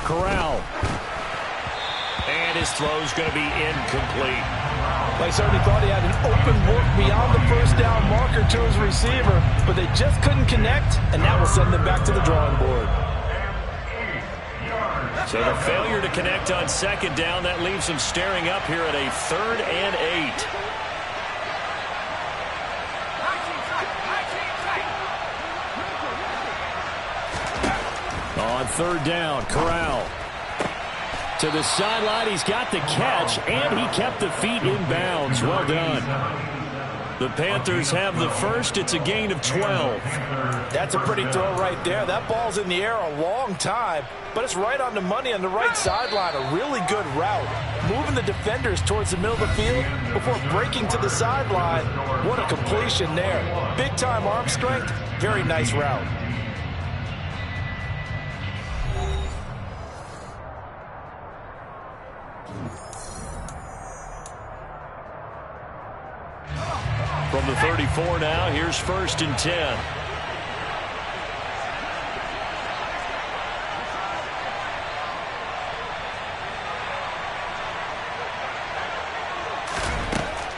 Speaker 5: Corral. And his throw's going to be incomplete.
Speaker 6: They certainly thought he had an open look beyond the 1st down marker to his receiver, but they just couldn't connect, and that will send them back to the drawing board.
Speaker 5: So the failure to connect on 2nd down, that leaves them staring up here at a 3rd and 8. On 3rd down, Corral. To the sideline, he's got the catch, and he kept the feet in bounds. Well done. The Panthers have the first. It's a gain of 12.
Speaker 6: That's a pretty throw right there. That ball's in the air a long time, but it's right on the money on the right sideline. A really good route. Moving the defenders towards the middle of the field before breaking to the sideline. What a completion there. Big-time arm strength. Very nice route.
Speaker 5: From the 34 now, here's 1st and 10.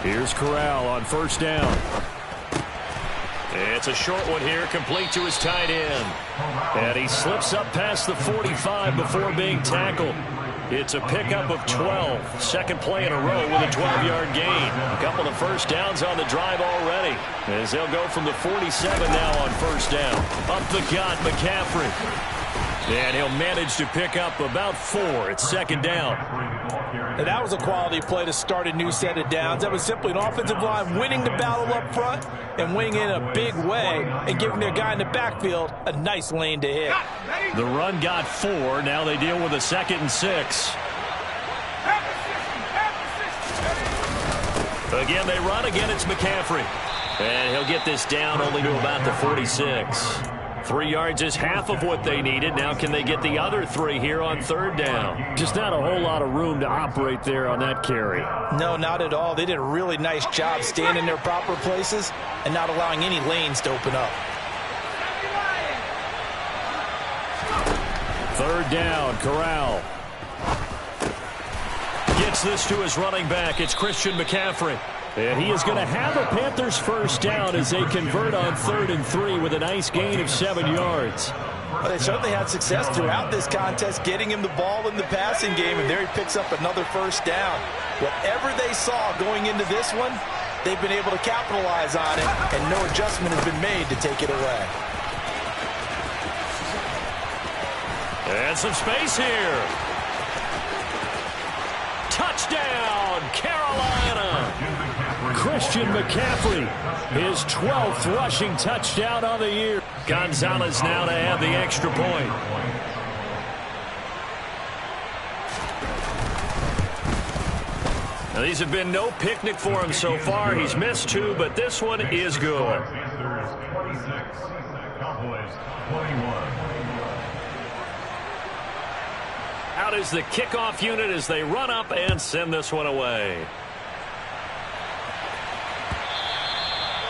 Speaker 5: Here's Corral on 1st down. It's a short one here, complete to his tight end. And he slips up past the 45 before being tackled. It's a pickup of 12. 2nd play in a row with a 12-yard gain. A couple of 1st downs on the drive already, as they'll go from the 47 now on 1st down. Up the gut, McCaffrey. And he'll manage to pick up about 4. It's 2nd down.
Speaker 6: And that was a quality play to start a new set of downs. That was simply an offensive line winning the battle up front and winning in a big way and giving their guy in the backfield a nice lane to hit.
Speaker 5: The run got 4. Now they deal with a 2nd and 6. Again, they run. Again, it's McCaffrey. And he'll get this down only to about the 46. 3 yards is half of what they needed. Now can they get the other 3 here on 3rd down? Just not a whole lot of room to operate there on that carry.
Speaker 6: No, not at all. They did a really nice job staying in their proper places and not allowing any lanes to open up.
Speaker 5: 3rd down, Corral. Gets this to his running back. It's Christian McCaffrey. And he is going to have a Panthers 1st down as they convert on 3rd and 3 with a nice gain of 7 yards.
Speaker 6: Well, they certainly had success throughout this contest getting him the ball in the passing game, and there he picks up another 1st down. Whatever they saw going into this one, they've been able to capitalize on it, and no adjustment has been made to take it away.
Speaker 5: And some space here. Touchdown, Carolina. Christian McCaffrey, his 12th rushing touchdown on the year. Gonzalez now to have the extra point. Now, these have been no picnic for him so far. He's missed 2, but this one is good.
Speaker 7: Panthers 26, Cowboys 21.
Speaker 5: Out is the kickoff unit as they run up and send this one away.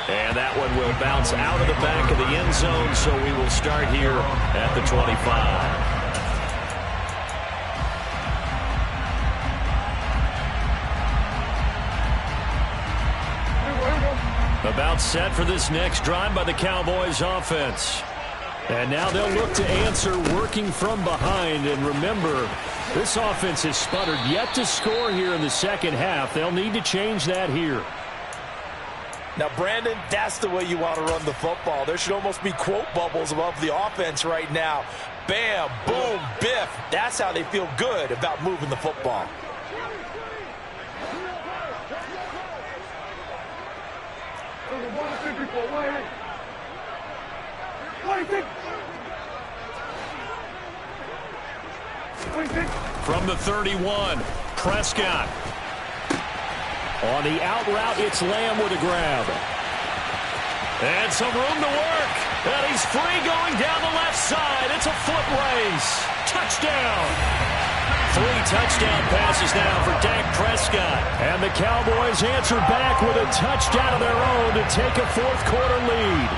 Speaker 5: And that one will bounce out of the back of the end zone, so we will start here at the 25. About set for this next drive by the Cowboys offense. And now they'll look to answer working from behind. And remember, this offense has sputtered yet to score here in the second half. They'll need to change that here.
Speaker 6: Now, Brandon, that's the way you want to run the football. There should almost be quote bubbles above the offense right now. Bam, boom, biff. That's how they feel good about moving the football.
Speaker 5: From the 31, Prescott. On the out route, it's Lamb with a grab. And some room to work. And he's free going down the left side. It's a foot race. Touchdown. 3 touchdown passes now for Dak Prescott. And the Cowboys answer back with a touchdown of their own to take a fourth quarter lead.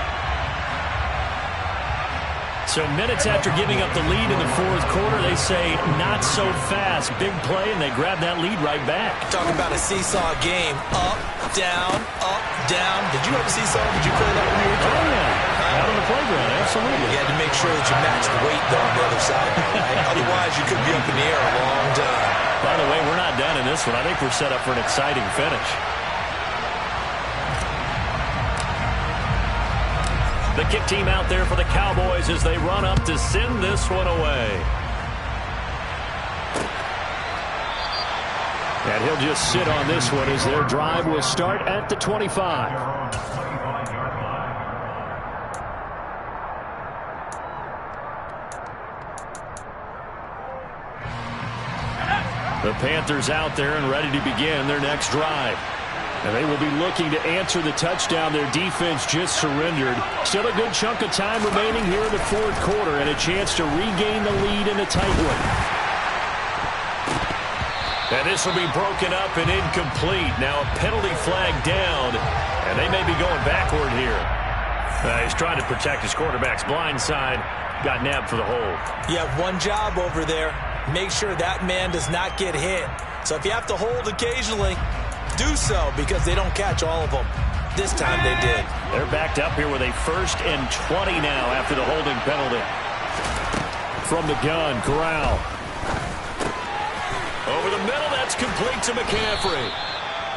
Speaker 5: So minutes after giving up the lead in the fourth quarter, they say not so fast. Big play, and they grab that lead right back.
Speaker 6: Talking about a seesaw game. Up, down, up, down. Did you have a seesaw? Did you play that when you were a kid?
Speaker 5: Oh, yeah. Out on the playground, absolutely.
Speaker 6: You had to make sure that you matched the weight, though, on the other side. Right? Otherwise, you could be up in the air a long time.
Speaker 5: By the way, we're not done in this one. I think we're set up for an exciting finish. The kick team out there for the Cowboys as they run up to send this one away. And he'll just sit on this one as their drive will start at the 25. The Panthers out there and ready to begin their next drive. And they will be looking to answer the touchdown their defense just surrendered. Still a good chunk of time remaining here in the fourth quarter and a chance to regain the lead in a tight one. And this will be broken up and incomplete. Now a penalty flag down, and they may be going backward here. He's trying to protect his quarterback's blind side. Got nabbed for the hold.
Speaker 6: You have one job over there. Make sure that man does not get hit. So if you have to hold occasionally, do so, because they don't catch all of them. This time they did.
Speaker 5: They're backed up here with a 1st and 20 now after the holding penalty. From the gun, Corral. Over the middle, that's complete to McCaffrey.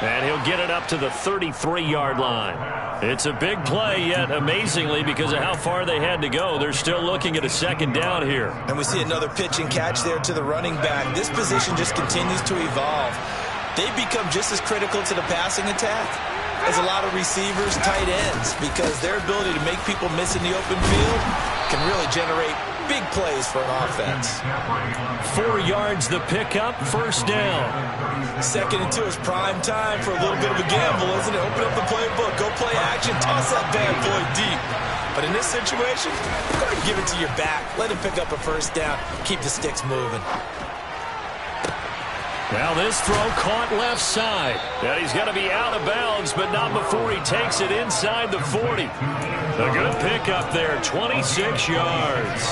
Speaker 5: And he'll get it up to the 33-yard line. It's a big play, yet amazingly, because of how far they had to go, they're still looking at a second down here.
Speaker 6: And we see another pitch and catch there to the running back. This position just continues to evolve. They become just as critical to the passing attack as a lot of receivers, tight ends, because their ability to make people miss in the open field can really generate big plays for an offense.
Speaker 5: 4 yards the pickup, 1st down.
Speaker 6: 2nd and 2 is prime time for a little bit of a gamble, isn't it? Open up the playbook, go play action, toss that bad boy deep. But in this situation, go ahead and give it to your back. Let him pick up a 1st down, keep the sticks moving.
Speaker 5: Now this throw caught left side. And he's got to be out of bounds, but not before he takes it inside the 40. A good pickup there, 26 yards.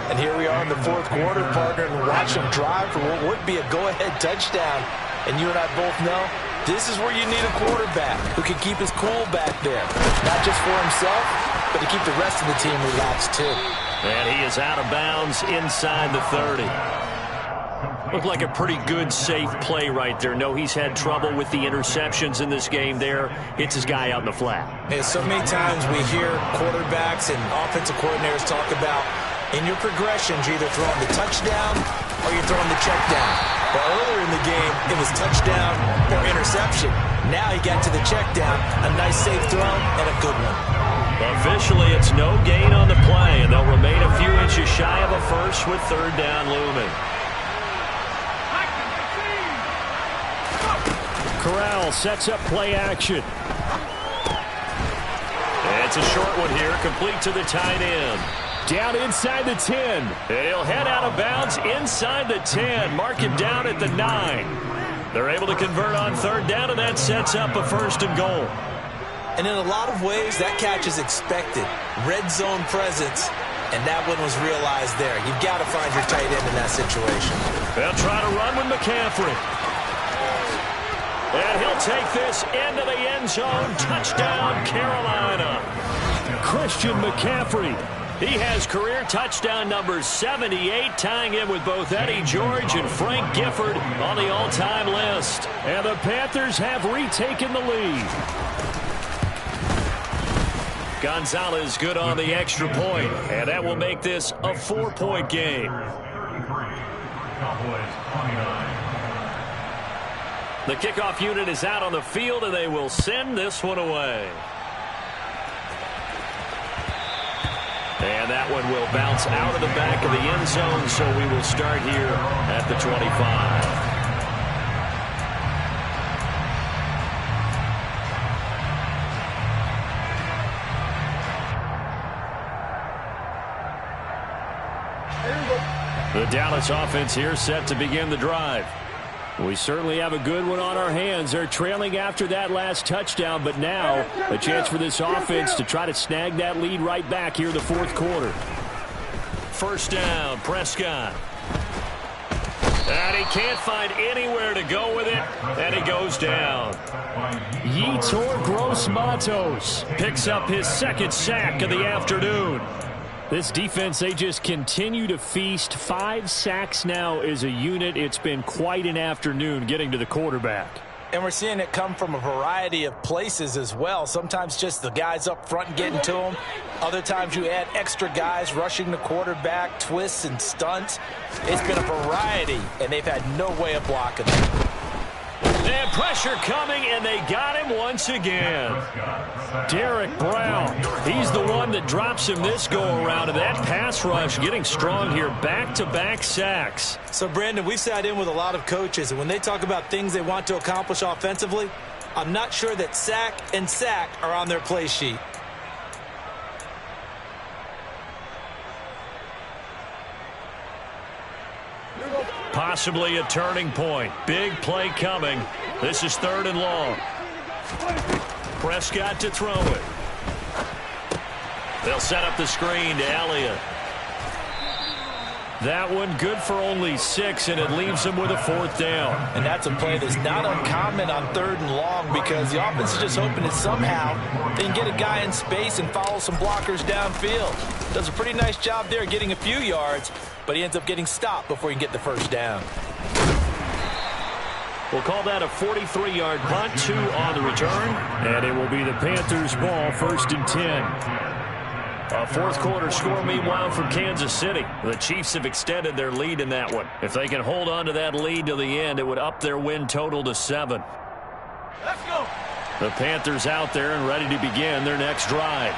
Speaker 6: And here we are in the fourth quarter, partner, and watch him drive for what would be a go-ahead touchdown. And you and I both know this is where you need a quarterback who can keep his cool back there. Not just for himself, but to keep the rest of the team relaxed too.
Speaker 5: And he is out of bounds inside the 30. Looked like a pretty good, safe play right there. No, he's had trouble with the interceptions in this game there. Hits his guy out in the flat.
Speaker 6: Yeah, so many times we hear quarterbacks and offensive coordinators talk about in your progressions, you're either throwing the touchdown or you're throwing the check down. But earlier in the game, it was touchdown or interception. Now he got to the check down, a nice safe throw, and a good one.
Speaker 5: Officially, it's no gain on the play, and they'll remain a few inches shy of a first with 3rd down looming. Corral sets up play action. It's a short one here, complete to the tight end. Down inside the 10. And he'll head out of bounds inside the 10. Mark him down at the 9. They're able to convert on 3rd down, and that sets up a 1st and goal.
Speaker 6: And in a lot of ways, that catch is expected. Red zone presence, and that one was realized there. You've got to find your tight end in that situation.
Speaker 5: They'll try to run with McCaffrey. And he'll take this into the end zone. Touchdown, Carolina. Christian McCaffrey. He has career touchdown number 78, tying him with both Eddie George and Frank Gifford on the all-time list. And the Panthers have retaken the lead. Gonzalez good on the extra point, and that will make this a 4-point game.
Speaker 7: Cowboys 29.
Speaker 5: The kickoff unit is out on the field, and they will send this one away. And that one will bounce out of the back of the end zone, so we will start here at the 25. The Dallas offense here set to begin the drive. We certainly have a good one on our hands. They're trailing after that last touchdown, but now a chance for this offense to try to snag that lead right back here in the fourth quarter. First down, Prescott. And he can't find anywhere to go with it, and he goes down. Yetur Gross-Matos picks up his second sack of the afternoon. This defense, they just continue to feast. 5 sacks now as a unit. It's been quite an afternoon getting to the quarterback.
Speaker 6: And we're seeing it come from a variety of places as well. Sometimes just the guys up front getting to him. Other times you add extra guys rushing the quarterback, twists and stunts. It's been a variety, and they've had no way of blocking them.
Speaker 5: And pressure coming, and they got him once again. Derek Brown, he's the one that drops him this go-around, and that pass rush getting strong here, back-to-back sacks.
Speaker 6: So, Brandon, we've sat in with a lot of coaches, and when they talk about things they want to accomplish offensively, I'm not sure that sack and sack are on their play sheet.
Speaker 5: Possibly a turning point. Big play coming. This is 3rd and long. Prescott to throw it. They'll set up the screen to Elliott. That one good for only 6, and it leaves them with a 4th down.
Speaker 6: And that's a play that's not uncommon on 3rd and long because the offense is just hoping that somehow they can get a guy in space and follow some blockers downfield. Does a pretty nice job there getting a few yards, but he ends up getting stopped before he can get the first down.
Speaker 5: We'll call that a 43-yard punt, 2 on the return, and it will be the Panthers' ball, 1st and 10. A fourth quarter score, meanwhile, from Kansas City. The Chiefs have extended their lead in that one. If they can hold on to that lead to the end, it would up their win total to 7.
Speaker 3: Let's go.
Speaker 5: The Panthers out there and ready to begin their next drive.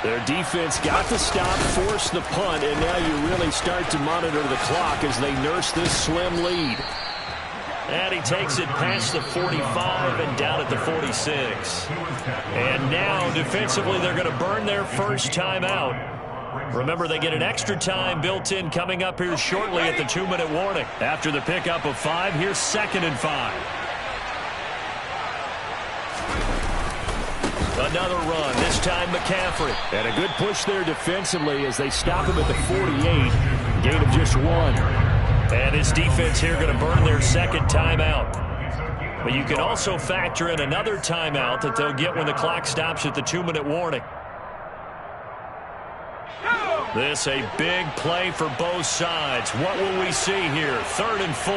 Speaker 5: Their defense got the stop, forced the punt, and now you really start to monitor the clock as they nurse this slim lead. And he takes it past the 45 and down at the 46. And now, defensively, they're going to burn their first timeout. Remember, they get an extra time built in coming up here shortly at the 2-minute warning. After the pickup of 5, here's 2nd and 5. Another run, this time McCaffrey. And a good push there defensively as they stop him at the 48. Gain of just 1. And this defense here going to burn their second timeout. But you can also factor in another timeout that they'll get when the clock stops at the 2-minute warning. This a big play for both sides. What will we see here? 3rd and 4.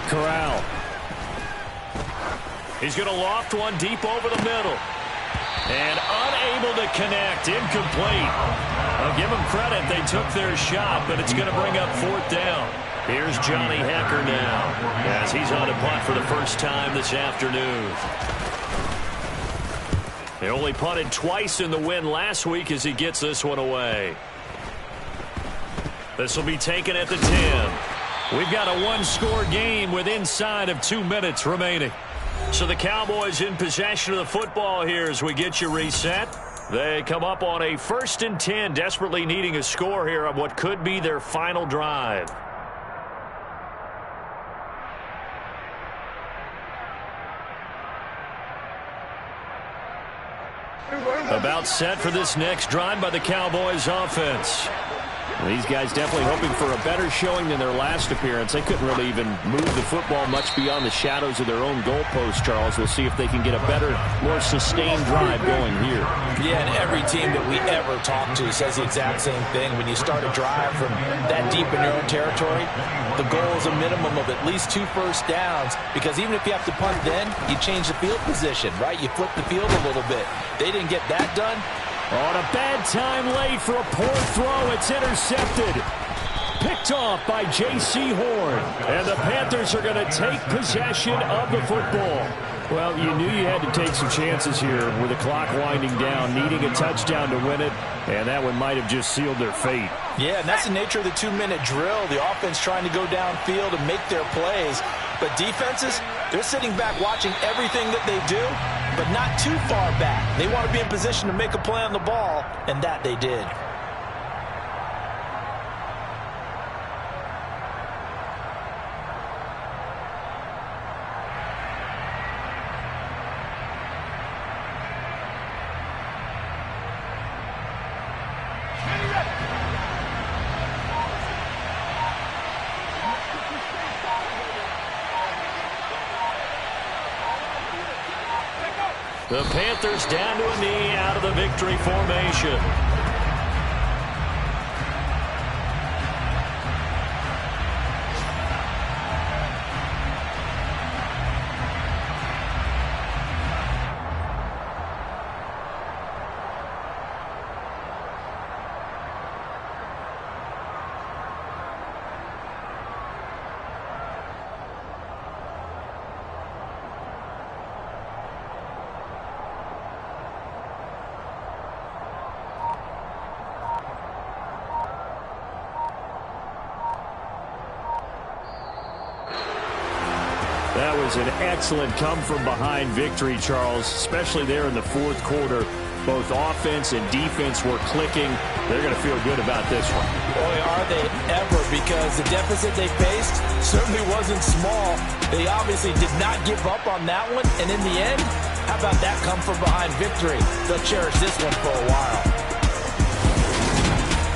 Speaker 5: Corral. He's going to loft one deep over the middle. And unable to connect. Incomplete. I'll give them credit. They took their shot, but it's going to bring up 4th down. Here's Johnny Hecker now as he's on a punt for the first time this afternoon. They only punted twice in the win last week as he gets this one away. This will be taken at the 10. We've got a 1-score game with inside of 2 minutes remaining. So the Cowboys in possession of the football here as we get you reset. They come up on a 1st and 10, desperately needing a score here on what could be their final drive. About set for this next drive by the Cowboys offense.
Speaker 8: These guys definitely hoping for a better showing than their last appearance. They couldn't really even move the football much beyond the shadows of their own goalpost, Charles. We'll see if they can get a better, more sustained drive going here.
Speaker 6: Yeah, and every team that we ever talk to says the exact same thing. When you start a drive from that deep in your own territory, the goal is a minimum of at least 2 first downs, because even if you have to punt then, you change the field position, right? You flip the field a little bit. They didn't get that done.
Speaker 8: On a bad time late for a poor throw. It's intercepted. Picked off by J.C. Horn. And the Panthers are going to take possession of the football. Well, you knew you had to take some chances here with the clock winding down, needing a touchdown to win it, and that one might have just sealed their fate.
Speaker 6: Yeah, and that's the nature of the 2-minute drill. The offense trying to go downfield and make their plays. But defenses, they're sitting back watching everything that they do, but not too far back. They want to be in position to make a play on the ball, and that they did.
Speaker 5: The Panthers down to a knee out of the victory formation. That was an excellent come-from-behind victory, Charles, especially there in the fourth quarter. Both offense and defense were clicking. They're going to feel good about this one.
Speaker 6: Boy, are they ever, because the deficit they faced certainly wasn't small. They obviously did not give up on that one, and in the end, how about that come-from-behind victory? They'll cherish this one for a while.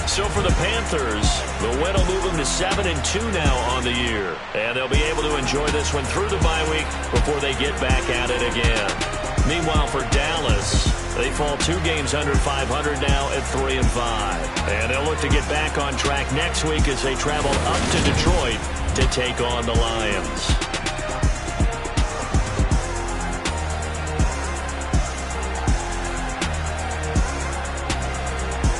Speaker 5: So for the Panthers, the win will move them to 7-2 now on the year. And they'll be able to enjoy this one through the bye week before they get back at it again. Meanwhile, for Dallas, they fall 2 games under 500 now at 3-5. And they'll look to get back on track next week as they travel up to Detroit to take on the Lions.